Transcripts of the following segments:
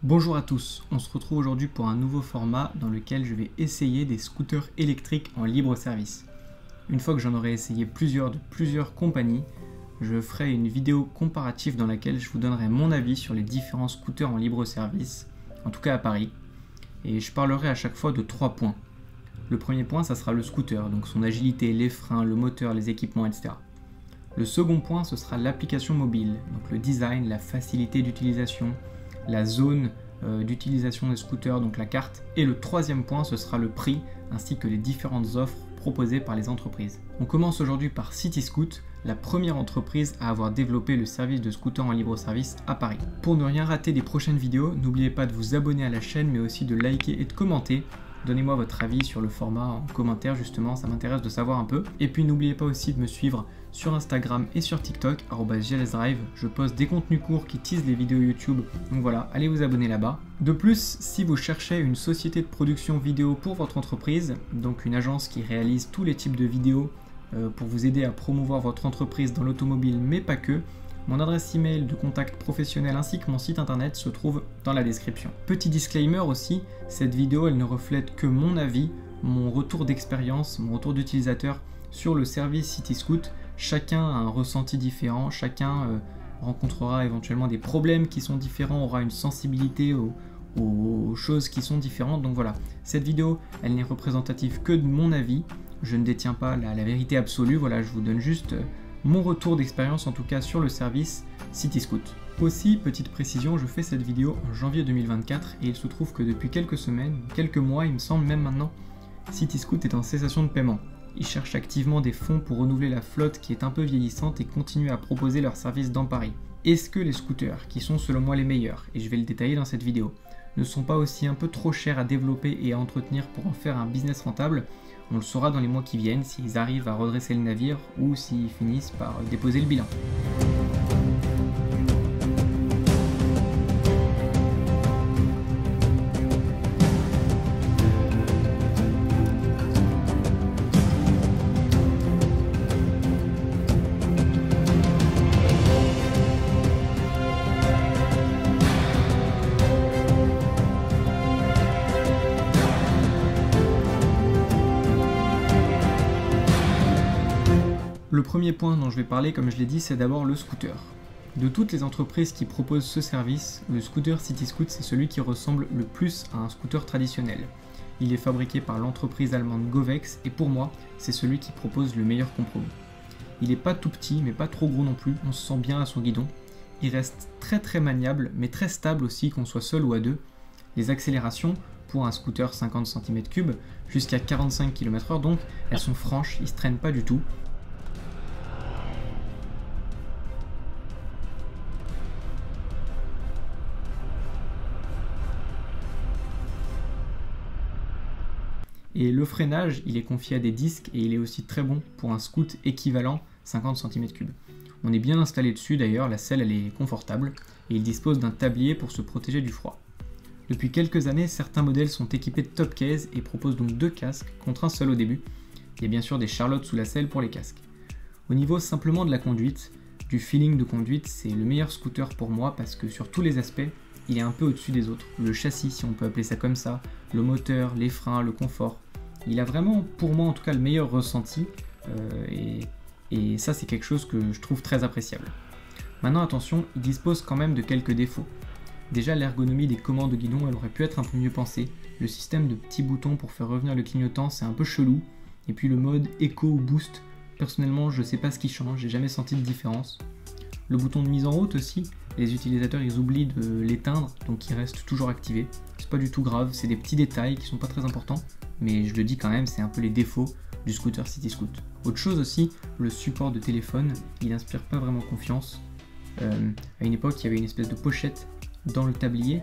Bonjour à tous, on se retrouve aujourd'hui pour un nouveau format dans lequel je vais essayer des scooters électriques en libre service. Une fois que j'en aurai essayé plusieurs de plusieurs compagnies, je ferai une vidéo comparative dans laquelle je vous donnerai mon avis sur les différents scooters en libre service, en tout cas à Paris, et je parlerai à chaque fois de 3 points. Le premier point, ça sera le scooter, donc son agilité, les freins, le moteur, les équipements, etc. Le second point, ce sera l'application mobile, donc le design, la facilité d'utilisation, la zone d'utilisation des scooters, donc la carte. Et le troisième point, ce sera le prix, ainsi que les différentes offres proposées par les entreprises. On commence aujourd'hui par Cityscoot, la première entreprise à avoir développé le service de scooter en libre service à Paris. Pour ne rien rater des prochaines vidéos, n'oubliez pas de vous abonner à la chaîne, mais aussi de liker et de commenter. Donnez-moi votre avis sur le format en commentaire, justement, ça m'intéresse de savoir un peu. Et puis n'oubliez pas aussi de me suivre sur Instagram et sur TikTok, @glsdrive. Je poste des contenus courts qui teasent les vidéos YouTube, donc voilà, allez vous abonner là-bas. De plus, si vous cherchez une société de production vidéo pour votre entreprise, donc une agence qui réalise tous les types de vidéos pour vous aider à promouvoir votre entreprise dans l'automobile, mais pas que, mon adresse email de contact professionnel ainsi que mon site internet se trouve dans la description. Petit disclaimer aussi, cette vidéo elle ne reflète que mon avis, mon retour d'expérience, mon retour d'utilisateur sur le service Cityscoot. Chacun a un ressenti différent, chacun rencontrera éventuellement des problèmes qui sont différents, aura une sensibilité aux choses qui sont différentes. Donc voilà, cette vidéo elle n'est représentative que de mon avis, je ne détiens pas la vérité absolue, voilà, je vous donne juste mon retour d'expérience en tout cas sur le service Cityscoot. Aussi, petite précision, je fais cette vidéo en janvier 2024 et il se trouve que depuis quelques semaines, quelques mois il me semble même maintenant, Cityscoot est en cessation de paiement. Ils cherchent activement des fonds pour renouveler la flotte qui est un peu vieillissante et continuer à proposer leurs services dans Paris. Est-ce que les scooters, qui sont selon moi les meilleurs, et je vais le détailler dans cette vidéo, ne sont pas aussi un peu trop chers à développer et à entretenir pour en faire un business rentable? On le saura dans les mois qui viennent s'ils arrivent à redresser le navire ou s'ils finissent par déposer le bilan. Le premier point dont je vais parler, comme je l'ai dit, c'est d'abord le scooter. De toutes les entreprises qui proposent ce service, le scooter Cityscoot c'est celui qui ressemble le plus à un scooter traditionnel. Il est fabriqué par l'entreprise allemande Govex et pour moi, c'est celui qui propose le meilleur compromis. Il n'est pas tout petit mais pas trop gros non plus, on se sent bien à son guidon. Il reste très maniable mais très stable aussi qu'on soit seul ou à deux. Les accélérations pour un scooter 50 cm3 jusqu'à 45 km/h donc, elles sont franches, ils ne se traînent pas du tout. Et le freinage, il est confié à des disques et il est aussi très bon pour un scoot équivalent 50 cm3. On est bien installé dessus d'ailleurs, la selle elle est confortable et il dispose d'un tablier pour se protéger du froid. Depuis quelques années, certains modèles sont équipés de top case et proposent donc 2 casques contre un seul au début. Il y a bien sûr des charlottes sous la selle pour les casques. Au niveau simplement de la conduite, du feeling de conduite, c'est le meilleur scooter pour moi parce que sur tous les aspects, il est un peu au-dessus des autres. Le châssis, si on peut appeler ça comme ça, le moteur, les freins, le confort. Il a vraiment, pour moi en tout cas, le meilleur ressenti et ça c'est quelque chose que je trouve très appréciable. Maintenant attention, il dispose quand même de quelques défauts. Déjà l'ergonomie des commandes de guidon, elle aurait pu être un peu mieux pensée. Le système de petits boutons pour faire revenir le clignotant, c'est un peu chelou. Et puis le mode Eco ou Boost, personnellement je sais pas ce qui change, j'ai jamais senti de différence. Le bouton de mise en route aussi, les utilisateurs ils oublient de l'éteindre, donc il reste toujours activé. C'est pas du tout grave, c'est des petits détails qui sont pas très importants, mais je le dis quand même, c'est un peu les défauts du scooter Cityscoot. Autre chose aussi, le support de téléphone, il inspire pas vraiment confiance. À une époque, il y avait une espèce de pochette dans le tablier,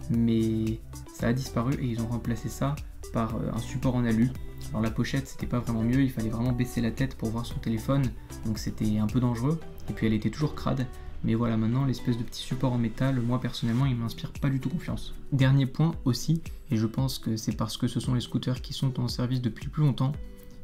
mais ça a disparu et ils ont remplacé ça par un support en alu. Alors la pochette, c'était pas vraiment mieux, il fallait vraiment baisser la tête pour voir son téléphone, donc c'était un peu dangereux, et puis elle était toujours crade. Mais voilà, maintenant l'espèce de petit support en métal, moi personnellement il m'inspire pas du tout confiance. Dernier point aussi, et je pense que c'est parce que ce sont les scooters qui sont en service depuis plus longtemps,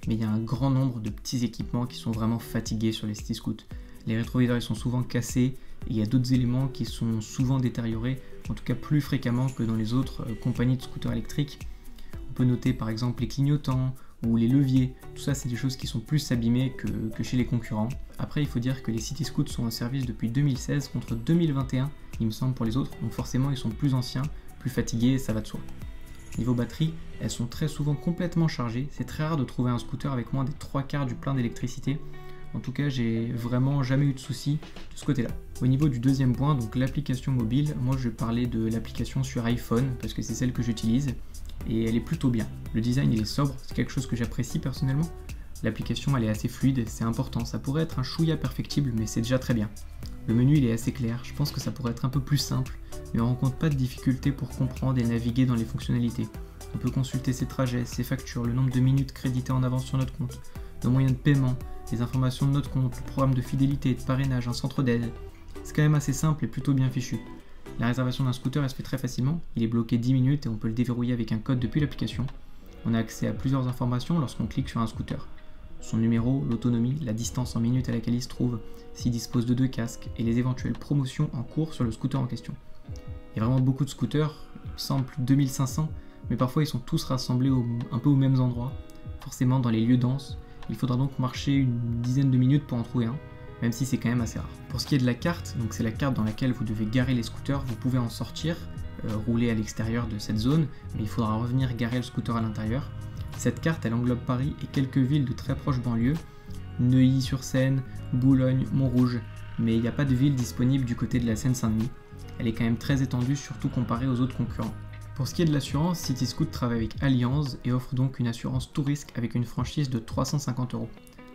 mais il y a un grand nombre de petits équipements qui sont vraiment fatigués sur les Cityscoot. Les rétroviseurs ils sont souvent cassés, et il y a d'autres éléments qui sont souvent détériorés, en tout cas plus fréquemment que dans les autres compagnies de scooters électriques. On peut noter par exemple les clignotants ou les leviers, tout ça c'est des choses qui sont plus abîmées que chez les concurrents. Après il faut dire que les CityScoot sont en service depuis 2016 contre 2021 il me semble pour les autres, donc forcément ils sont plus anciens, plus fatigués, ça va de soi. Niveau batterie, elles sont très souvent complètement chargées, c'est très rare de trouver un scooter avec moins des 3/4 du plein d'électricité. En tout cas, j'ai vraiment jamais eu de soucis de ce côté-là. Au niveau du deuxième point, donc l'application mobile, moi je parlais de l'application sur iPhone parce que c'est celle que j'utilise et elle est plutôt bien. Le design il est sobre, c'est quelque chose que j'apprécie personnellement. L'application elle est assez fluide, c'est important, ça pourrait être un chouïa perfectible mais c'est déjà très bien. Le menu il est assez clair, je pense que ça pourrait être un peu plus simple, mais on rencontre pas de difficultés pour comprendre et naviguer dans les fonctionnalités. On peut consulter ses trajets, ses factures, le nombre de minutes créditées en avance sur notre compte, nos moyens de paiement, les informations de notre compte, le programme de fidélité, de parrainage, un centre d'aide. C'est quand même assez simple et plutôt bien fichu. La réservation d'un scooter elle se fait très facilement, il est bloqué 10 minutes et on peut le déverrouiller avec un code depuis l'application. On a accès à plusieurs informations lorsqu'on clique sur un scooter. Son numéro, l'autonomie, la distance en minutes à laquelle il se trouve, s'il dispose de 2 casques et les éventuelles promotions en cours sur le scooter en question. Il y a vraiment beaucoup de scooters, il me semble plus de 2500, mais parfois ils sont tous rassemblés un peu aux mêmes endroits, forcément dans les lieux denses. Il faudra donc marcher une dizaine de minutes pour en trouver un, même si c'est quand même assez rare. Pour ce qui est de la carte, donc c'est la carte dans laquelle vous devez garer les scooters, vous pouvez en sortir, rouler à l'extérieur de cette zone, mais il faudra revenir garer le scooter à l'intérieur. Cette carte elle englobe Paris et quelques villes de très proches banlieues, Neuilly-sur-Seine, Boulogne, Montrouge, mais il n'y a pas de ville disponible du côté de la Seine-Saint-Denis. Elle est quand même très étendue, surtout comparée aux autres concurrents. Pour ce qui est de l'assurance, CityScoot travaille avec Allianz et offre donc une assurance tout risque avec une franchise de 350 €.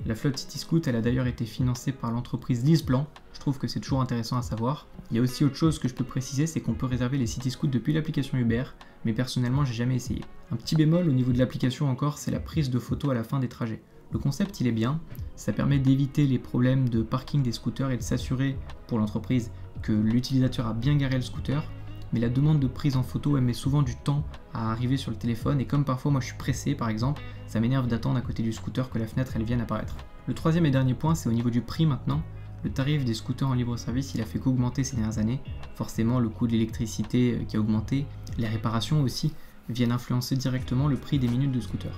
La flotte CityScoot elle a d'ailleurs été financée par l'entreprise LeasePlan, je trouve que c'est toujours intéressant à savoir. Il y a aussi autre chose que je peux préciser, c'est qu'on peut réserver les CityScoot depuis l'application Uber, mais personnellement j'ai jamais essayé. Un petit bémol au niveau de l'application encore, c'est la prise de photos à la fin des trajets. Le concept il est bien, ça permet d'éviter les problèmes de parking des scooters et de s'assurer pour l'entreprise que l'utilisateur a bien garé le scooter, mais la demande de prise en photo elle met souvent du temps à arriver sur le téléphone et comme parfois moi je suis pressé par exemple, ça m'énerve d'attendre à côté du scooter que la fenêtre elle vienne apparaître. Le troisième et dernier point c'est au niveau du prix maintenant. Le tarif des scooters en libre service il a fait qu'augmenter ces dernières années, forcément le coût de l'électricité qui a augmenté, les réparations aussi viennent influencer directement le prix des minutes de scooter.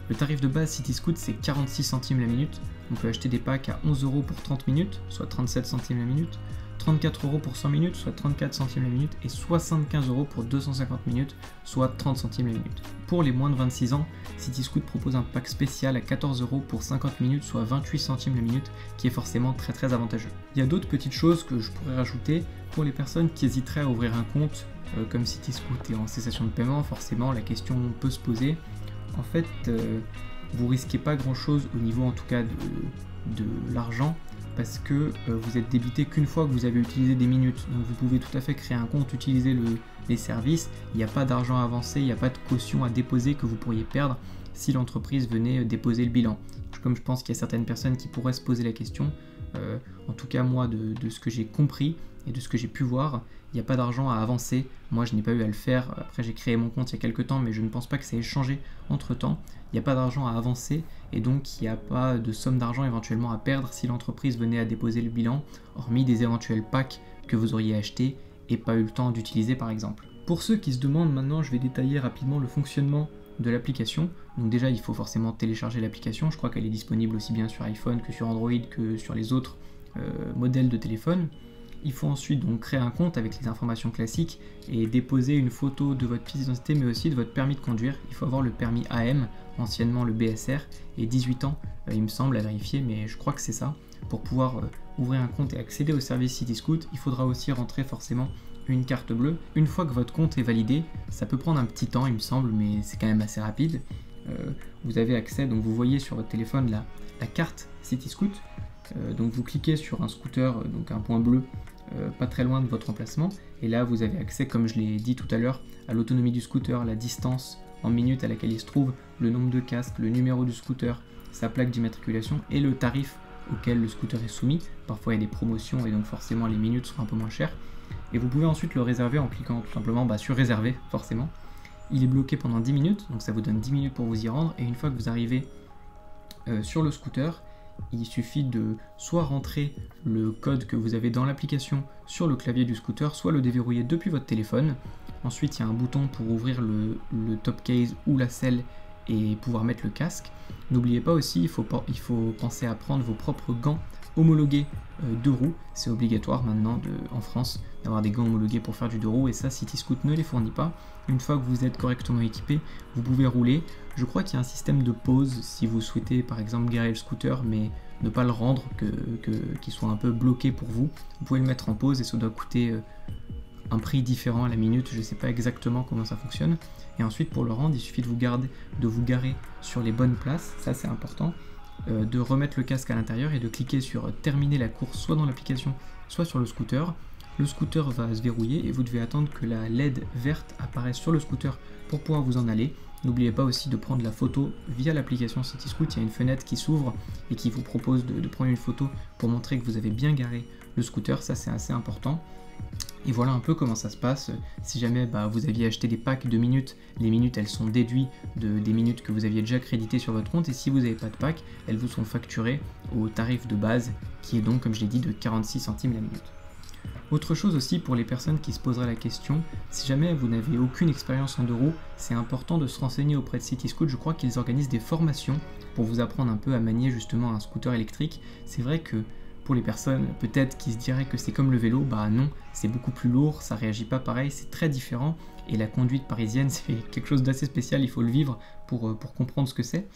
Le tarif de base CityScoot c'est 46 centimes la minute, on peut acheter des packs à 11 € pour 30 minutes, soit 37 centimes la minute, 34 € pour 100 minutes, soit 34 centimes la minute, et 75 € pour 250 minutes, soit 30 centimes la minute. Pour les moins de 26 ans, CityScoot propose un pack spécial à 14 € pour 50 minutes, soit 28 centimes la minute, qui est forcément très avantageux. Il y a d'autres petites choses que je pourrais rajouter. Pour les personnes qui hésiteraient à ouvrir un compte, comme CityScoot est en cessation de paiement, forcément la question peut se poser. En fait, vous risquez pas grand chose au niveau en tout cas de l'argent, parce que vous êtes débité qu'une fois que vous avez utilisé des minutes. Donc vous pouvez tout à fait créer un compte, utiliser les services, il n'y a pas d'argent à avancer, il n'y a pas de caution à déposer que vous pourriez perdre si l'entreprise venait déposer le bilan. Comme je pense qu'il y a certaines personnes qui pourraient se poser la question, en tout cas moi de ce que j'ai compris et de ce que j'ai pu voir, il n'y a pas d'argent à avancer. Moi je n'ai pas eu à le faire, après j'ai créé mon compte il y a quelques temps mais je ne pense pas que ça ait changé entre temps. Il n'y a pas d'argent à avancer et donc il n'y a pas de somme d'argent éventuellement à perdre si l'entreprise venait à déposer le bilan, hormis des éventuels packs que vous auriez achetés et pas eu le temps d'utiliser par exemple. Pour ceux qui se demandent maintenant, je vais détailler rapidement le fonctionnement de l'application. Donc déjà il faut forcément télécharger l'application, je crois qu'elle est disponible aussi bien sur iPhone que sur Android que sur les autres modèles de téléphone. Il faut ensuite donc créer un compte avec les informations classiques et déposer une photo de votre pièce d'identité mais aussi de votre permis de conduire. Il faut avoir le permis AM, anciennement le BSR, et 18 ans, il me semble, à vérifier, mais je crois que c'est ça. Pour pouvoir ouvrir un compte et accéder au service CityScoot, il faudra aussi rentrer forcément une carte bleue. Une fois que votre compte est validé, ça peut prendre un petit temps il me semble, mais c'est quand même assez rapide. Vous avez accès, donc vous voyez sur votre téléphone la carte CityScoot. Donc vous cliquez sur un scooter, donc un point bleu, pas très loin de votre emplacement, et là vous avez accès, comme je l'ai dit tout à l'heure, à l'autonomie du scooter, la distance en minutes à laquelle il se trouve, le nombre de casques, le numéro du scooter, sa plaque d'immatriculation et le tarif auquel le scooter est soumis. Parfois il y a des promotions et donc forcément les minutes seront un peu moins chères. Et vous pouvez ensuite le réserver en cliquant tout simplement sur réserver, forcément. Il est bloqué pendant 10 minutes, donc ça vous donne 10 minutes pour vous y rendre, et une fois que vous arrivez sur le scooter, il suffit de soit rentrer le code que vous avez dans l'application sur le clavier du scooter, soit le déverrouiller depuis votre téléphone. Ensuite, il y a un bouton pour ouvrir le top case ou la selle et pouvoir mettre le casque. N'oubliez pas aussi, il faut penser à prendre vos propres gants homologués 2 roues. C'est obligatoire maintenant en France d'avoir des gants homologués pour faire du 2 roues et ça CityScoot ne les fournit pas. Une fois que vous êtes correctement équipé, vous pouvez rouler. Je crois qu'il y a un système de pause si vous souhaitez par exemple garer le scooter mais ne pas le rendre, qu'il soit un peu bloqué pour vous. Vous pouvez le mettre en pause et ça doit coûter un prix différent à la minute, je ne sais pas exactement comment ça fonctionne. Et ensuite pour le rendre, il suffit de vous garer sur les bonnes places, ça c'est important, de remettre le casque à l'intérieur et de cliquer sur terminer la course soit dans l'application, soit sur le scooter. Le scooter va se verrouiller et vous devez attendre que la LED verte apparaisse sur le scooter pour pouvoir vous en aller. N'oubliez pas aussi de prendre la photo via l'application CityScoot, il y a une fenêtre qui s'ouvre et qui vous propose de prendre une photo pour montrer que vous avez bien garé le scooter, ça c'est assez important. Et voilà un peu comment ça se passe. Si jamais vous aviez acheté des packs de minutes, les minutes elles sont déduites des minutes que vous aviez déjà créditées sur votre compte et si vous n'avez pas de pack, elles vous sont facturées au tarif de base qui est donc comme je l'ai dit de 46 centimes la minute. Autre chose aussi pour les personnes qui se poseraient la question, si jamais vous n'avez aucune expérience en 2 roues, c'est important de se renseigner auprès de CityScoot. Je crois qu'ils organisent des formations pour vous apprendre un peu à manier justement un scooter électrique. C'est vrai que pour les personnes peut-être qui se diraient que c'est comme le vélo, non, c'est beaucoup plus lourd, ça réagit pas pareil, c'est très différent et la conduite parisienne c'est quelque chose d'assez spécial, il faut le vivre pour comprendre ce que c'est.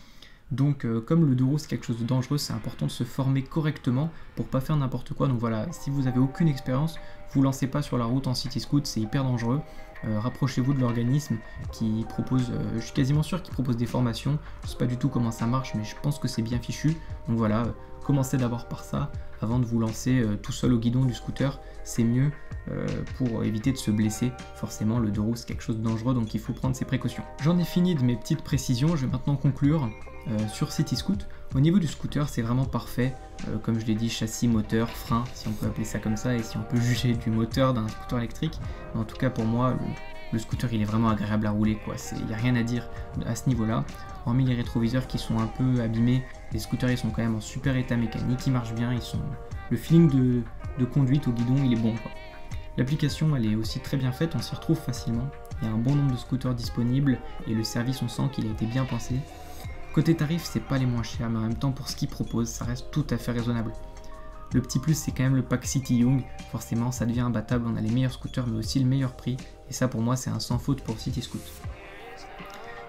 Donc comme le 2 roues c'est quelque chose de dangereux, c'est important de se former correctement pour pas faire n'importe quoi. Donc voilà, si vous avez aucune expérience, vous lancez pas sur la route en CityScoot, c'est hyper dangereux. Rapprochez-vous de l'organisme qui propose, je suis quasiment sûr qu'il propose des formations, je sais pas du tout comment ça marche mais je pense que c'est bien fichu. Donc voilà, commencez d'abord par ça avant de vous lancer tout seul au guidon du scooter, c'est mieux pour éviter de se blesser. Forcément le 2 roues c'est quelque chose de dangereux donc il faut prendre ses précautions. J'en ai fini de mes petites précisions, je vais maintenant conclure sur CityScoot. Au niveau du scooter c'est vraiment parfait, comme je l'ai dit, châssis, moteur, frein, si on peut appeler ça comme ça et si on peut juger du moteur d'un scooter électrique. Mais en tout cas pour moi le scooter il est vraiment agréable à rouler quoi, il n'y a rien à dire à ce niveau là. Hormis les rétroviseurs qui sont un peu abîmés, les scooters ils sont quand même en super état mécanique, ils marchent bien, le feeling de conduite au guidon il est bon quoi. L'application elle est aussi très bien faite, on s'y retrouve facilement, il y a un bon nombre de scooters disponibles et le service on sent qu'il a été bien pensé. Côté tarif c'est pas les moins chers mais en même temps pour ce qu'ils proposent ça reste tout à fait raisonnable. Le petit plus c'est quand même le pack City Young, forcément ça devient imbattable, on a les meilleurs scooters mais aussi le meilleur prix et ça pour moi c'est un sans faute pour CityScoot.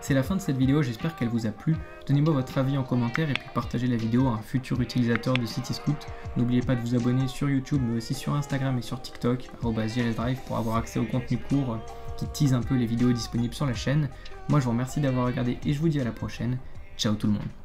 C'est la fin de cette vidéo, j'espère qu'elle vous a plu. Donnez-moi votre avis en commentaire et puis partagez la vidéo à un futur utilisateur de CityScoot. N'oubliez pas de vous abonner sur YouTube mais aussi sur Instagram et sur TikTok, @JLSDrive pour avoir accès au contenu court qui tease un peu les vidéos disponibles sur la chaîne. Moi je vous remercie d'avoir regardé et je vous dis à la prochaine. Ciao tout le monde.